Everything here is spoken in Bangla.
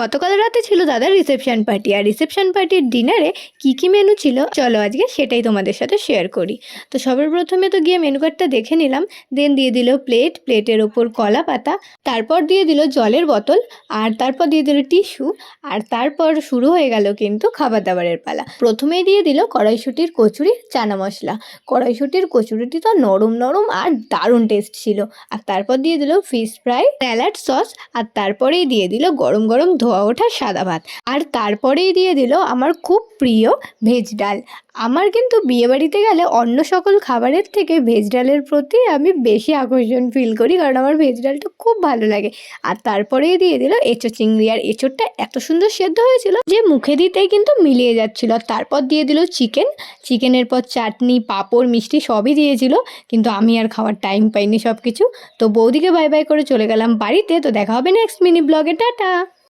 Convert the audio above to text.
গতকাল রাতে ছিল দাদার রিসেপশন পার্টি, আর রিসেপশন পার্টির ডিনারে কি মেনু ছিল চলো আজকে সেটাই তোমাদের সাথে শেয়ার করি। তো সবার প্রথমে তো গিয়ে মেনু কার্ডটা দেখে নিলাম, দেন দিয়ে দিল প্লেটের ওপর কলা পাতা, তারপর দিয়ে দিল জলের বোতল, আর তারপর দিয়ে দিল টিস্যু, আর তারপর শুরু হয়ে গেল কিন্তু খাবার দাবারের পালা। প্রথমেই দিয়ে দিল কড়াইশুঁটির কচুরি চানা মশলা। কড়াইশুঁটির কচুরিটি তো নরম নরম আর দারুণ টেস্ট ছিল। আর তারপর দিয়ে দিল ফিশ ফ্রাই, স্যালাড সস, আর তারপরেই দিয়ে দিল গরম গরম ধোয়া ওঠা সাদা ভাত, আর তারপরেই দিয়ে দিল আমার খুব প্রিয় ভেজ ডাল। আমার কিন্তু বিয়েবাড়িতে গেলে অন্য সকল খাবারের থেকে ভেজ ডালের প্রতি আমি বেশি আকর্ষণ ফিল করি, কারণ আমার ভেজ ডালটা খুব ভালো লাগে। আর তারপরেই দিয়ে দিল এঁচোড় চিংড়ি, আর এঁচোড়টা এত সুন্দর সেদ্ধ হয়েছিল যে মুখে দিতেই কিন্তু মিলিয়ে যাচ্ছিল। তারপর দিয়ে দিল চিকেনের পর চাটনি, পাঁপড়, মিষ্টি সবই দিয়েছিল, কিন্তু আমি আর খাওয়ার টাইম পাইনি সব কিছু। তো বৌদিকে বাই বাই করে চলে গেলাম বাড়িতে। তো দেখা হবে নেক্সট মিনি ব্লগে, টাটা।